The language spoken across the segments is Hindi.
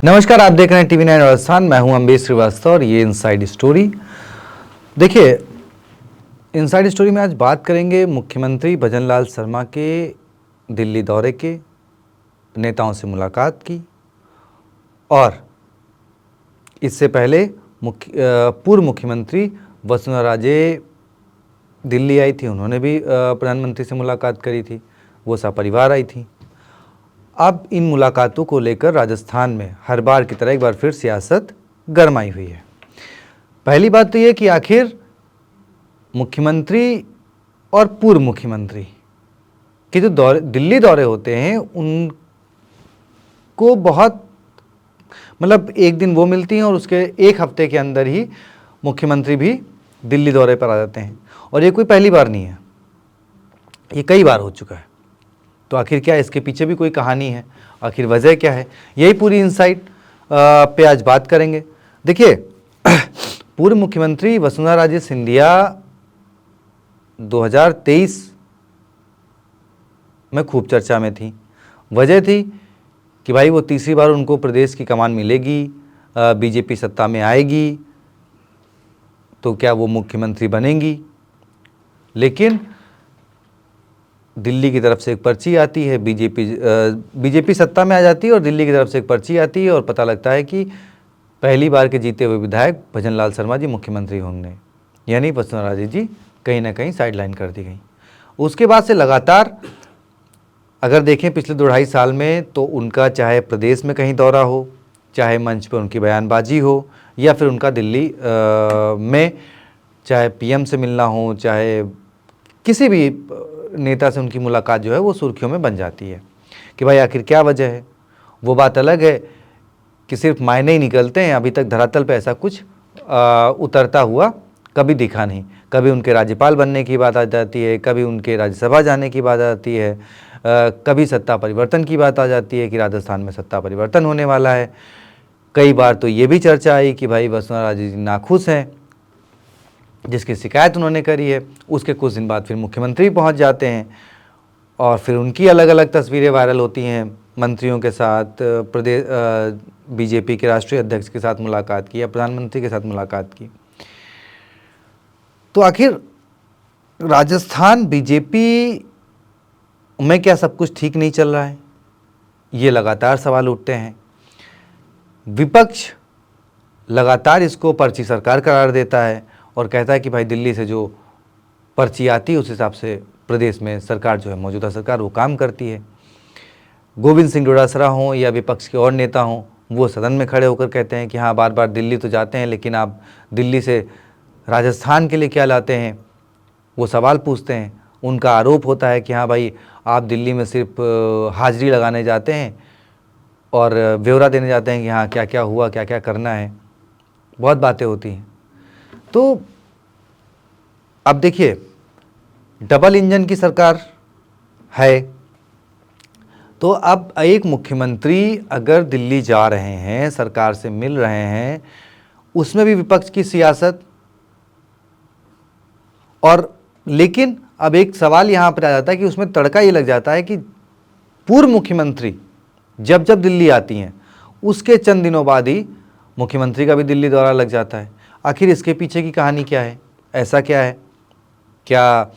नमस्कार, आप देख रहे हैं टीवी 9 राजस्थान। मैं हूं अम्बेश श्रीवास्तव और ये इनसाइड स्टोरी। देखिए, इनसाइड स्टोरी में आज बात करेंगे मुख्यमंत्री भजनलाल शर्मा के दिल्ली दौरे के, नेताओं से मुलाकात की और इससे पहले पूर्व मुख्यमंत्री वसुंधरा राजे दिल्ली आई थी, उन्होंने भी प्रधानमंत्री से मुलाकात करी थी, वो सपरिवार आई थी। अब इन मुलाकातों को लेकर राजस्थान में हर बार की तरह एक बार फिर सियासत गरमाई हुई है। पहली बात तो ये कि आखिर मुख्यमंत्री और पूर्व मुख्यमंत्री के जो दिल्ली दौरे होते हैं उनको बहुत एक दिन वो मिलती हैं और उसके एक हफ्ते के अंदर ही मुख्यमंत्री भी दिल्ली दौरे पर आ जाते हैं। और ये कोई पहली बार नहीं है, ये कई बार हो चुका है। तो आखिर क्या इसके पीछे भी कोई कहानी है, आखिर वजह क्या है, यही पूरी इनसाइट पे आज बात करेंगे। देखिए, पूर्व मुख्यमंत्री वसुंधरा राजे सिंधिया 2023 में खूब चर्चा में थी। वजह थी कि भाई वो तीसरी बार उनको प्रदेश की कमान मिलेगी, बीजेपी सत्ता में आएगी तो क्या वो मुख्यमंत्री बनेंगी। लेकिन दिल्ली की तरफ से एक पर्ची आती है, बीजेपी सत्ता में आ जाती है और दिल्ली की तरफ से एक पर्ची आती है और पता लगता है कि पहली बार के जीते हुए विधायक भजनलाल शर्मा जी मुख्यमंत्री होंगे, यानी वसुंधरा राजे जी कहीं ना कहीं साइडलाइन कर दी गई। उसके बाद से लगातार अगर देखें पिछले 2-2.5 साल में, तो उनका चाहे प्रदेश में कहीं दौरा हो, चाहे मंच पर उनकी बयानबाजी हो, या फिर उनका दिल्ली में चाहे पीएम से मिलना हो, चाहे किसी भी नेता से उनकी मुलाकात जो है वो सुर्खियों में बन जाती है कि भाई आखिर क्या वजह है। वो बात अलग है कि सिर्फ मायने ही निकलते हैं, अभी तक धरातल पे ऐसा कुछ उतरता हुआ कभी दिखा नहीं। कभी उनके राज्यपाल बनने की बात आ जाती है, कभी उनके राज्यसभा जाने की बात आती है, कभी सत्ता परिवर्तन की बात आ जाती है कि राजस्थान में सत्ता परिवर्तन होने वाला है। कई बार तो ये भी चर्चा आई कि भाई वसुंधरा राजे जी नाखुश हैं, जिसकी शिकायत उन्होंने करी है। उसके कुछ दिन बाद फिर मुख्यमंत्री पहुंच जाते हैं और फिर उनकी अलग अलग तस्वीरें वायरल होती हैं, मंत्रियों के साथ, प्रदेश बीजेपी के राष्ट्रीय अध्यक्ष के साथ मुलाकात की या प्रधानमंत्री के साथ मुलाकात की। तो आखिर राजस्थान बीजेपी में क्या सब कुछ ठीक नहीं चल रहा है, ये लगातार सवाल उठते हैं। विपक्ष लगातार इसको पर्ची सरकार करार देता है और कहता है कि भाई दिल्ली से जो पर्ची आती है उस हिसाब से प्रदेश में सरकार जो है, मौजूदा सरकार वो काम करती है। गोविंद सिंह डोटासरा हों या विपक्ष के और नेता हों, वो सदन में खड़े होकर कहते हैं कि हाँ, बार बार दिल्ली तो जाते हैं, लेकिन आप दिल्ली से राजस्थान के लिए क्या लाते हैं, वो सवाल पूछते हैं। उनका आरोप होता है कि हाँ भाई, आप दिल्ली में सिर्फ हाजिरी लगाने जाते हैं और ब्यौरा देने जाते हैं कि हाँ क्या क्या हुआ, क्या क्या करना है, बहुत बातें होती हैं। तो अब देखिए, डबल इंजन की सरकार है, तो अब एक मुख्यमंत्री अगर दिल्ली जा रहे हैं, सरकार से मिल रहे हैं, उसमें भी विपक्ष की सियासत। और लेकिन अब एक सवाल यहाँ पर आ जाता है कि उसमें तड़का ये लग जाता है कि पूर्व मुख्यमंत्री जब जब दिल्ली आती हैं, उसके चंद दिनों बाद ही मुख्यमंत्री का भी दिल्ली दौरा लग जाता है। आखिर इसके पीछे की कहानी क्या है, ऐसा क्या है? क्या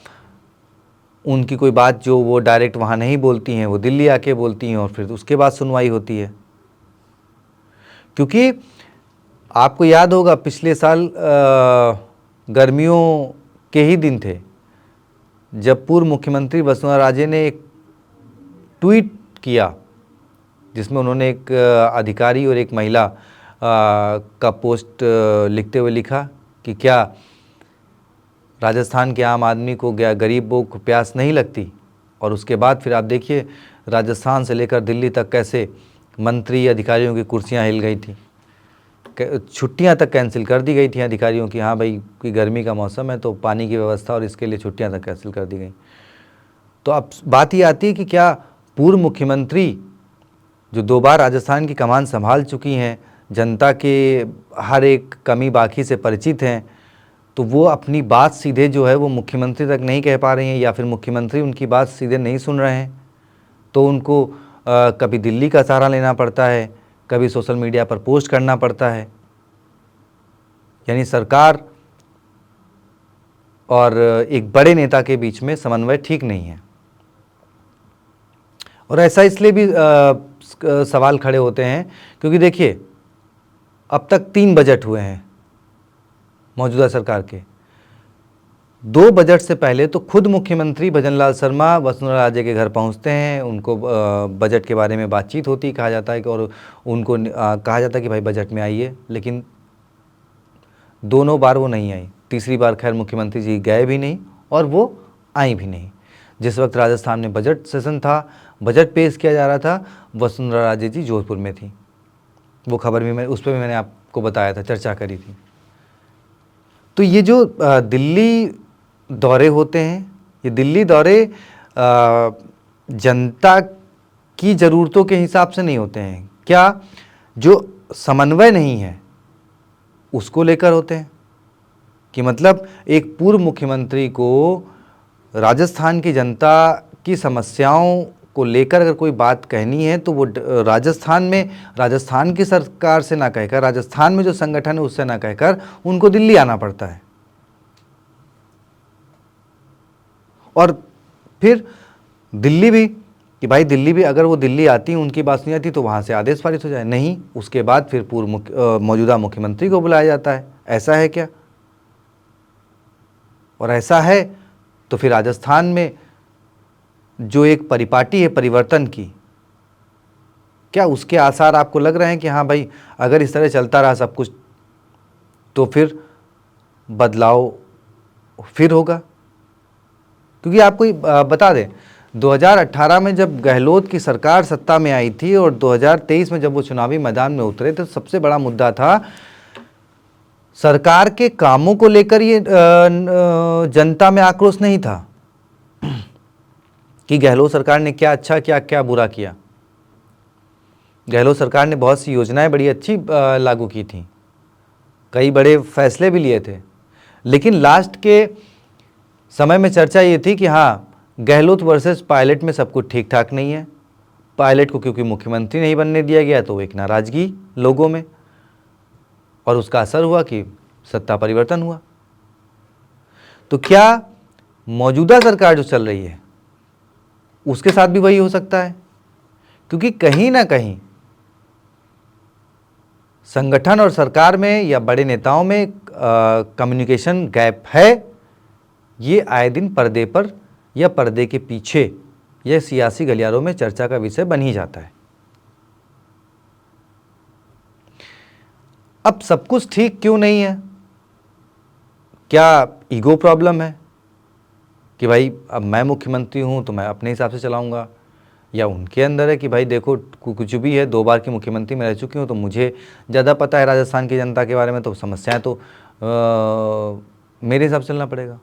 उनकी कोई बात जो वो डायरेक्ट वहाँ नहीं बोलती हैं, वो दिल्ली आके बोलती हैं और फिर उसके बाद सुनवाई होती है? क्योंकि आपको याद होगा पिछले साल गर्मियों के ही दिन थे जब पूर्व मुख्यमंत्री वसुंधरा राजे ने एक ट्वीट किया जिसमें उन्होंने एक अधिकारी और एक महिला का पोस्ट लिखते हुए लिखा कि क्या राजस्थान के आम आदमी को, गरीबों को प्यास नहीं लगती। और उसके बाद फिर आप देखिए राजस्थान से लेकर दिल्ली तक कैसे मंत्री अधिकारियों की कुर्सियां हिल गई थी, छुट्टियां तक कैंसिल कर दी गई थी अधिकारियों की। हाँ भाई, कि गर्मी का मौसम है तो पानी की व्यवस्था और इसके लिए छुट्टियां तक कैंसिल कर दी गई। तो अब बात ये आती है कि क्या पूर्व मुख्यमंत्री जो 2 बार राजस्थान की कमान संभाल चुकी हैं, जनता के हर एक कमी बाकी से परिचित हैं, तो वो अपनी बात सीधे जो है वो मुख्यमंत्री तक नहीं कह पा रही हैं, या फिर मुख्यमंत्री उनकी बात सीधे नहीं सुन रहे हैं, तो उनको कभी दिल्ली का सहारा लेना पड़ता है, कभी सोशल मीडिया पर पोस्ट करना पड़ता है। यानी सरकार और एक बड़े नेता के बीच में समन्वय ठीक नहीं है। और ऐसा इसलिए भी सवाल खड़े होते हैं क्योंकि देखिए, अब तक 3 बजट हुए हैं मौजूदा सरकार के। 2 बजट से पहले तो खुद मुख्यमंत्री भजनलाल शर्मा वसुंधरा राजे के घर पहुंचते हैं, उनको बजट के बारे में बातचीत होती, कहा जाता है कि, और उनको कहा जाता है कि भाई बजट में आइए, लेकिन दोनों बार वो नहीं आई। तीसरी बार खैर मुख्यमंत्री जी गए भी नहीं और वो आई भी नहीं। जिस वक्त राजस्थान में बजट सेशन था, बजट पेश किया जा रहा था, वसुंधरा राजे जी जोधपुर में थी। वो खबर भी उस पर भी मैंने आपको बताया था, चर्चा करी थी। तो ये जो दिल्ली दौरे होते हैं, ये दिल्ली दौरे जनता की ज़रूरतों के हिसाब से नहीं होते हैं। क्या जो समन्वय नहीं है उसको लेकर होते हैं कि मतलब एक पूर्व मुख्यमंत्री को राजस्थान की जनता की समस्याओं को लेकर अगर कोई बात कहनी है तो वो राजस्थान में राजस्थान की सरकार से ना कहकर, राजस्थान में जो संगठन है उससे ना कहकर उनको दिल्ली आना पड़ता है। और फिर दिल्ली भी कि भाई दिल्ली भी अगर वो दिल्ली आती, उनकी बात नहीं आती तो वहाँ से आदेश पारित हो जाए। नहीं, उसके बाद फिर मौजूदा मुख्यमंत्री को बुलाया जाता है। ऐसा है क्या? और ऐसा है तो फिर राजस्थान में जो एक परिपाटी है परिवर्तन की, क्या उसके आसार आपको लग रहे हैं कि हाँ भाई अगर इस तरह चलता रहा सब कुछ तो फिर बदलाव फिर होगा? क्योंकि आपको बता दें, 2018 में जब गहलोत की सरकार सत्ता में आई थी और 2023 में जब वो चुनावी मैदान में उतरे तो सबसे बड़ा मुद्दा था सरकार के कामों को लेकर। ये जनता में आक्रोश नहीं था कि गहलोत सरकार ने क्या अच्छा किया, क्या बुरा किया। गहलोत सरकार ने बहुत सी योजनाएं बड़ी अच्छी लागू की थी, कई बड़े फैसले भी लिए थे, लेकिन लास्ट के समय में चर्चा ये थी कि हाँ, गहलोत वर्सेस पायलट में सब कुछ ठीक ठाक नहीं है। पायलट को क्योंकि मुख्यमंत्री नहीं बनने दिया गया तो एक नाराज़गी लोगों में, और उसका असर हुआ कि सत्ता परिवर्तन हुआ। तो क्या मौजूदा सरकार जो चल रही है उसके साथ भी वही हो सकता है? क्योंकि कहीं ना कहीं संगठन और सरकार में या बड़े नेताओं में कम्युनिकेशन गैप है। ये आए दिन पर्दे पर या पर्दे के पीछे या सियासी गलियारों में चर्चा का विषय बन ही जाता है। अब सब कुछ ठीक क्यों नहीं है? क्या ईगो प्रॉब्लम है कि भाई अब मैं मुख्यमंत्री हूं तो मैं अपने हिसाब से चलाऊंगा, या उनके अंदर है कि भाई देखो कुछ भी है, 2 बार की मुख्यमंत्री मैं रह चुकी हूं तो मुझे ज़्यादा पता है राजस्थान की जनता के बारे में, तो समस्याएं तो मेरे हिसाब से चलना पड़ेगा।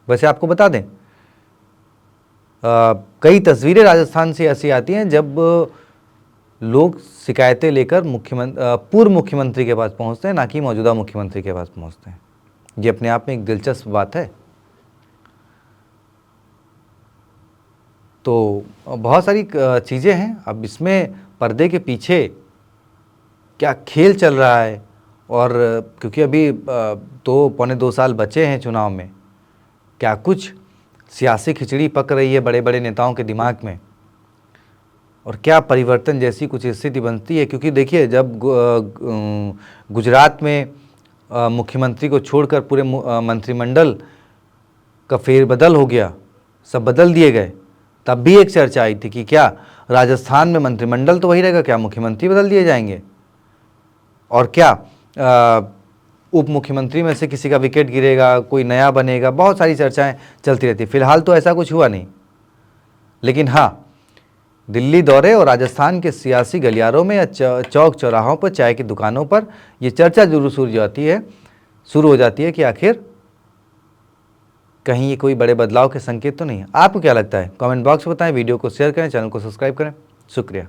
वैसे आपको बता दें, कई तस्वीरें राजस्थान से ऐसी आती हैं जब लोग शिकायतें लेकर पूर्व मुख्यमंत्री के पास पहुंचते हैं, ना कि मौजूदा मुख्यमंत्री के पास पहुंचते हैं। ये अपने आप में एक दिलचस्प बात है। तो बहुत सारी चीज़ें हैं। अब इसमें पर्दे के पीछे क्या खेल चल रहा है, और क्योंकि अभी 2-पौने 2 साल बचे हैं चुनाव में, क्या कुछ सियासी खिचड़ी पक रही है बड़े बड़े नेताओं के दिमाग में, और क्या परिवर्तन जैसी कुछ स्थिति बनती है? क्योंकि देखिए, जब गुजरात में मुख्यमंत्री को छोड़कर पूरे मंत्रिमंडल का फेरबदल हो गया, सब बदल दिए गए, तब भी एक चर्चा आई थी कि क्या राजस्थान में मंत्रिमंडल तो वही रहेगा, क्या मुख्यमंत्री बदल दिए जाएंगे, और क्या उप मुख्यमंत्री में से किसी का विकेट गिरेगा, कोई नया बनेगा। बहुत सारी चर्चाएं चलती रहती। फिलहाल तो ऐसा कुछ हुआ नहीं, लेकिन हाँ, दिल्ली दौरे और राजस्थान के सियासी गलियारों में या चौक चौराहों पर, चाय की दुकानों पर ये चर्चा जरूर शुरू हो जाती है कि आखिर कहीं ये कोई बड़े बदलाव के संकेत तो नहीं है। आपको क्या लगता है? कमेंट बॉक्स में बताएं, वीडियो को शेयर करें, चैनल को सब्सक्राइब करें। शुक्रिया।